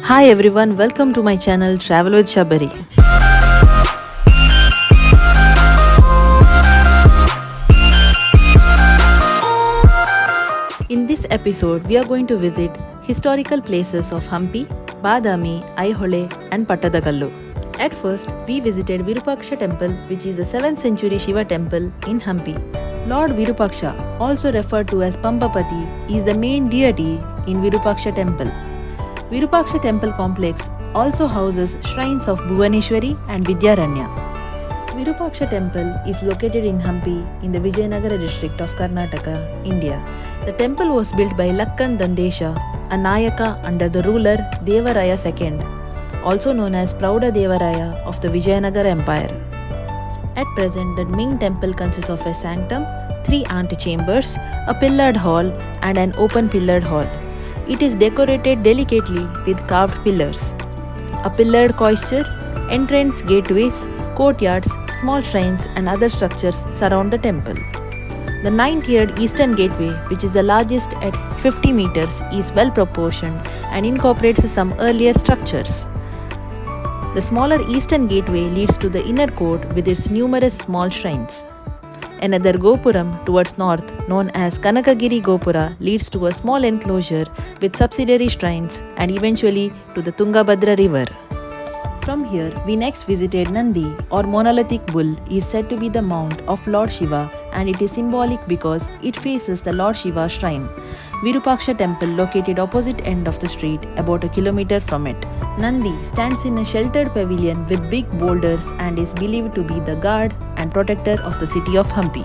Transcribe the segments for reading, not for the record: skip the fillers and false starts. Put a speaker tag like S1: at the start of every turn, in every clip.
S1: Hi everyone, welcome to my channel Travel with Shabari. In this episode, we are going to visit historical places of Hampi, Badami, Aihole and Pattadakal. At first, we visited Virupaksha temple, which is a 7th century Shiva temple in Hampi. Lord Virupaksha, also referred to as Pampapati, is the main deity in Virupaksha temple. Virupaksha temple complex also houses shrines of Bhuvaneshwari and Vidyaranya. Virupaksha temple is located in Hampi in the Vijayanagara district of Karnataka, India. The temple was built by Lakkan Dandesha, a Nayaka under the ruler Devaraya II, also known as Prouda Devaraya of the Vijayanagara Empire. At present, the Ming temple consists of a sanctum, 3 antechambers, a pillared hall and an open pillared hall. It is decorated delicately with carved pillars. A pillared cloister, entrance gateways, courtyards, small shrines and other structures surround the temple. The 9-tiered eastern gateway, which is the largest at 50 meters, is well proportioned and incorporates some earlier structures. The smaller eastern gateway leads to the inner court with its numerous small shrines. Another Gopuram towards north, known as Kanakagiri Gopura, leads to a small enclosure with subsidiary shrines and eventually to the Tungabhadra river. From here, we next visited Nandi, or monolithic bull, is said to be the mount of Lord Shiva, and it is symbolic because it faces the Lord Shiva shrine. Virupaksha temple located opposite end of the street, about a kilometer from it. Nandi stands in a sheltered pavilion with big boulders and is believed to be the guard and protector of the city of Hampi.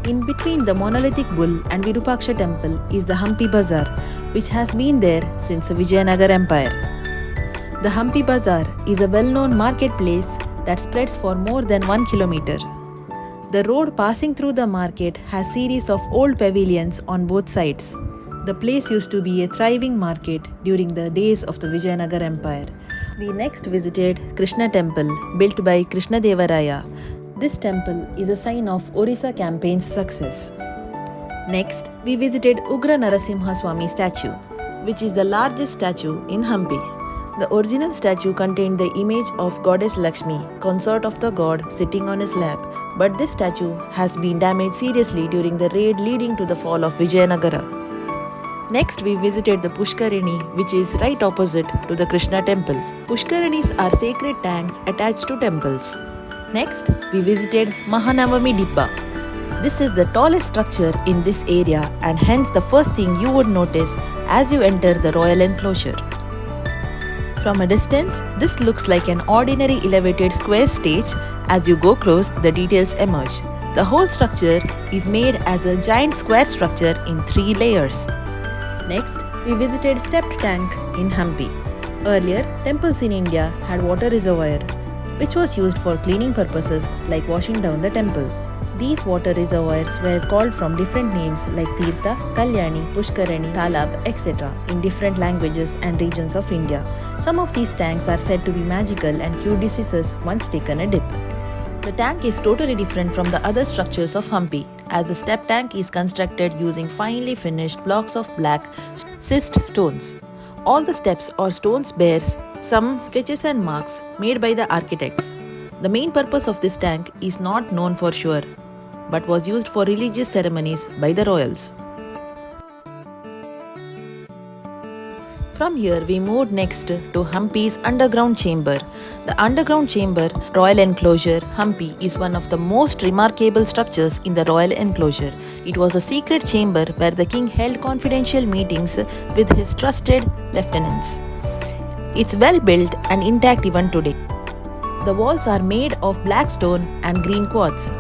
S1: In between the monolithic bull and Virupaksha temple is the Hampi Bazaar, which has been there since the Vijayanagara Empire. The Hampi Bazaar is a well-known marketplace that spreads for more than 1 kilometer. The road passing through the market has series of old pavilions on both sides. The place used to be a thriving market during the days of the Vijayanagara Empire. We next visited Krishna temple, built by Krishna Devaraya. This temple is a sign of Orissa campaign's success. Next, we visited Ugra Narasimha Swami statue, which is the largest statue in Hampi. The original statue contained the image of goddess Lakshmi, consort of the god, sitting on his lap, but this statue has been damaged seriously during the raid leading to the fall of Vijayanagara. Next, we visited the Pushkarini, which is right opposite to the Krishna temple. Pushkarinis are sacred tanks attached to temples. Next, we visited Mahanavami Dibba. This is the tallest structure in this area and hence the first thing you would notice as you enter the royal enclosure. From a distance, this looks like an ordinary elevated square stage. As you go close, the details emerge. The whole structure is made as a giant square structure in 3 layers. Next, we visited stepped tank in Hampi. Earlier, temples in India had water reservoir, which was used for cleaning purposes like washing down the temple. These water reservoirs were called from different names like Tirtha, Kalyani, Pushkarani, Talab, etc. in different languages and regions of India. Some of these tanks are said to be magical and cure diseases once taken a dip. The tank is totally different from the other structures of Hampi, as the step tank is constructed using finely finished blocks of black schist stones. All the steps or stones bears some sketches and marks made by the architects. The main purpose of this tank is not known for sure, but was used for religious ceremonies by the royals. From here, we moved next to Hampi's underground chamber. The underground chamber, royal enclosure, Hampi, is one of the most remarkable structures in the royal enclosure. It was a secret chamber where the king held confidential meetings with his trusted lieutenants. It's well built and intact even today. The walls are made of black stone and green quartz.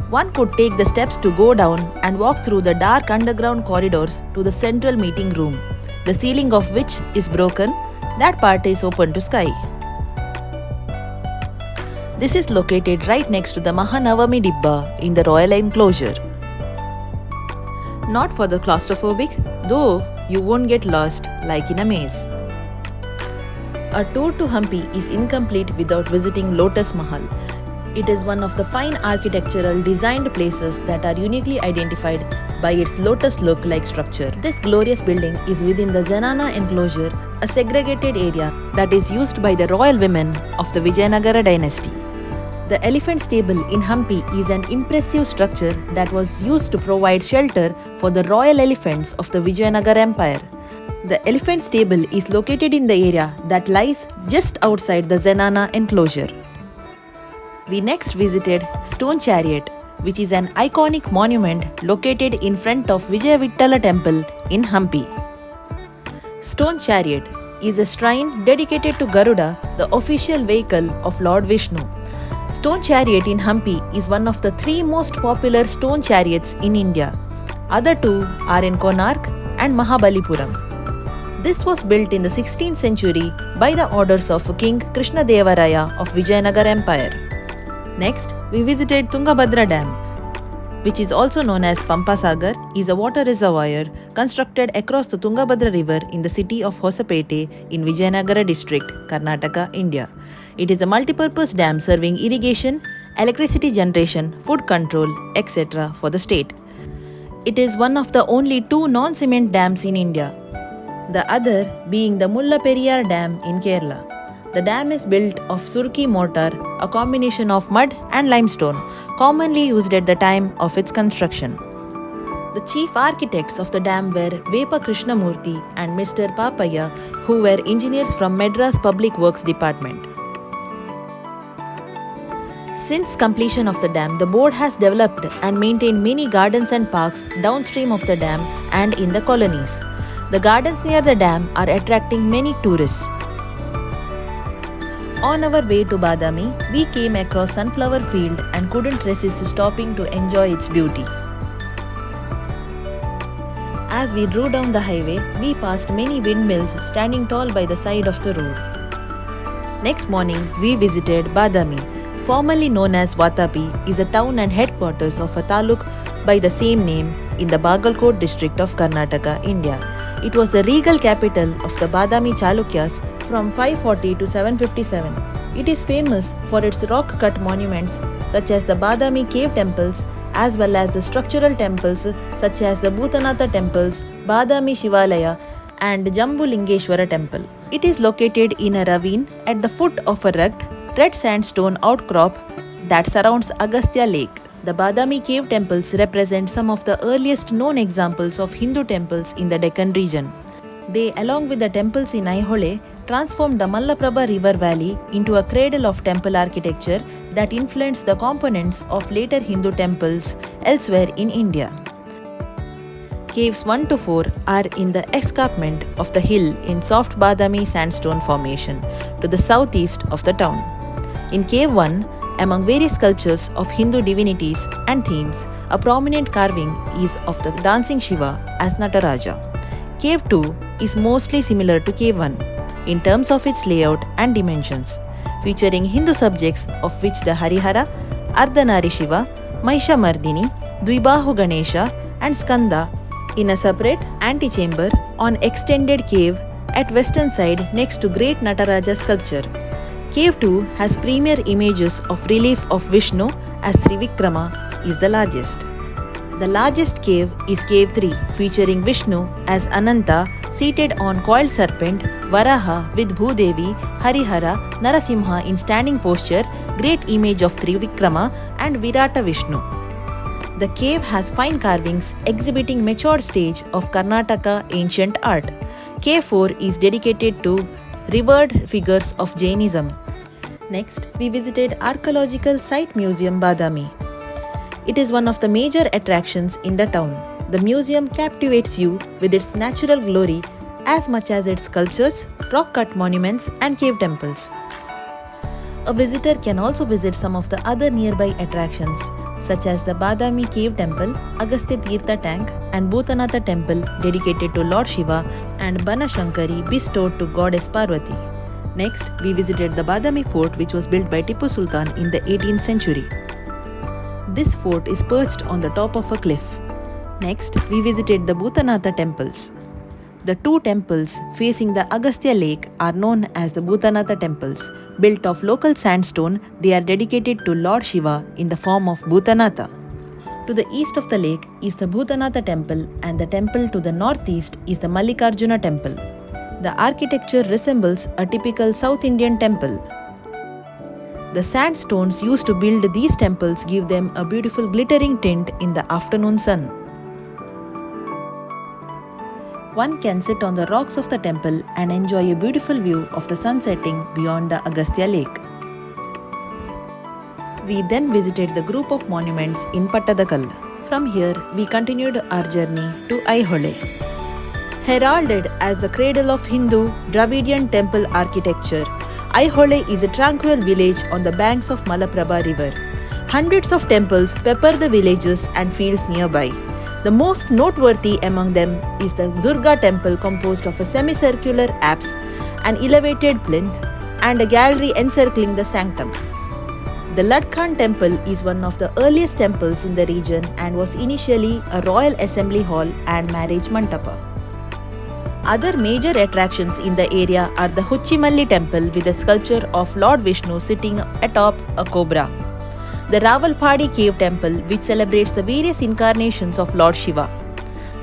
S1: One could take the steps to go down and walk through the dark underground corridors to the central meeting room, the ceiling of which is broken. That part is open to sky. This is located right next to the Mahanavami Dibba in the royal enclosure. Not for the claustrophobic, though you won't get lost like in a maze. A tour to Hampi is incomplete without visiting Lotus Mahal. It is one of the fine architectural designed places that are uniquely identified by its lotus look-like structure. This glorious building is within the Zenana enclosure, a segregated area that is used by the royal women of the Vijayanagara dynasty. The elephant stable in Hampi is an impressive structure that was used to provide shelter for the royal elephants of the Vijayanagara Empire. The elephant stable is located in the area that lies just outside the Zenana enclosure. We next visited Stone Chariot, which is an iconic monument located in front of Vijayavittala temple in Hampi. Stone Chariot is a shrine dedicated to Garuda, the official vehicle of Lord Vishnu. Stone Chariot in Hampi is one of the 3 most popular stone chariots in India. Other 2 are in Konark and Mahabalipuram. This was built in the 16th century by the orders of King Krishnadevaraya of Vijayanagara Empire. Next, we visited Tungabhadra Dam, which is also known as Pampa Sagar, is a water reservoir constructed across the Tungabhadra river in the city of Hosapete in Vijayanagara district, Karnataka, India. It is a multi-purpose dam serving irrigation, electricity generation, food control, etc. for the state. It is one of the only 2 non-cement dams in India, the other being the Mullaperiyar Dam in Kerala. The dam is built of surki mortar, a combination of mud and limestone, commonly used at the time of its construction. The chief architects of the dam were Vepa Krishnamurthy and Mr. Papaya, who were engineers from Madras Public Works Department. Since completion of the dam, the board has developed and maintained many gardens and parks downstream of the dam and in the colonies. The gardens near the dam are attracting many tourists. On our way to Badami, we came across sunflower field and couldn't resist stopping to enjoy its beauty. As we drove down the highway, we passed many windmills standing tall by the side of the road. Next morning, we visited Badami, formerly known as Vatapi, is a town and headquarters of a taluk by the same name in the Bagalkot district of Karnataka, India. It was the regal capital of the Badami Chalukyas from 540 to 757. It is famous for its rock-cut monuments such as the Badami cave temples as well as the structural temples such as the Bhutanatha temples, Badami Shivalaya and Jambulingeshwara temple. It is located in a ravine at the foot of a rugged red sandstone outcrop that surrounds Agastya Lake. The Badami cave temples represent some of the earliest known examples of Hindu temples in the Deccan region. They, along with the temples in Aihole, transformed the Mallaprabha river valley into a cradle of temple architecture that influenced the components of later Hindu temples elsewhere in India. Caves 1 to 4 are in the escarpment of the hill in soft Badami sandstone formation to the southeast of the town. In Cave 1, among various sculptures of Hindu divinities and themes, a prominent carving is of the dancing Shiva as Nataraja. Cave 2 is mostly similar to Cave 1 in terms of its layout and dimensions, featuring Hindu subjects of which the Harihara, Ardhanari Shiva, Mahishamardini, Dvibahu Ganesha and Skanda in a separate antechamber on extended cave at western side next to great Nataraja sculpture. Cave 2 has premier images of relief of Vishnu as Trivikrama is the largest. The largest cave is Cave 3 featuring Vishnu as Ananta seated on coiled serpent, Varaha with Bhudevi, Harihara, Narasimha in standing posture, great image of Trivikrama and Virata Vishnu. The cave has fine carvings exhibiting matured stage of Karnataka ancient art. Cave 4 is dedicated to revered figures of Jainism. Next, we visited Archaeological Site Museum Badami. It is one of the major attractions in the town. The museum captivates you with its natural glory as much as its sculptures, rock-cut monuments and cave temples. A visitor can also visit some of the other nearby attractions such as the Badami Cave Temple, Agastya Tirtha Tank and Bhutanatha Temple dedicated to Lord Shiva and Banashankari bestowed to Goddess Parvati. Next, we visited the Badami Fort which was built by Tipu Sultan in the 18th century. This fort is perched on the top of a cliff. Next, we visited the Bhutanatha temples. The 2 temples facing the Agastya Lake are known as the Bhutanatha temples. Built of local sandstone, they are dedicated to Lord Shiva in the form of Bhutanatha. To the east of the lake is the Bhutanatha temple and the temple to the northeast is the Mallikarjuna temple. The architecture resembles a typical South Indian temple. The sandstones used to build these temples give them a beautiful glittering tint in the afternoon sun. One can sit on the rocks of the temple and enjoy a beautiful view of the sun setting beyond the Agastya lake. We then visited the group of monuments in Pattadakal. From here, we continued our journey to Aihole. Heralded as the cradle of Hindu Dravidian temple architecture, Aihole is a tranquil village on the banks of Malaprabha river. Hundreds of temples pepper the villages and fields nearby. The most noteworthy among them is the Durga temple composed of a semicircular apse, an elevated plinth, and a gallery encircling the sanctum. The Ladkhan temple is one of the earliest temples in the region and was initially a royal assembly hall and marriage mandapa. Other major attractions in the area are the Huchimalli temple with a sculpture of Lord Vishnu sitting atop a cobra, the Rawalpadi cave temple which celebrates the various incarnations of Lord Shiva,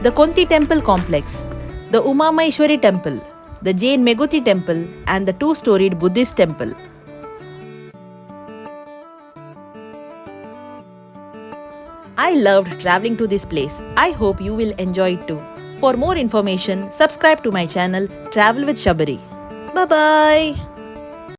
S1: the Konti temple complex, the Umamaishwari temple, the Jain Meguti temple and the two-storied Buddhist temple. I loved traveling to this place. I hope you will enjoy it too. For more information, subscribe to my channel Travel with Shabari. Bye-bye.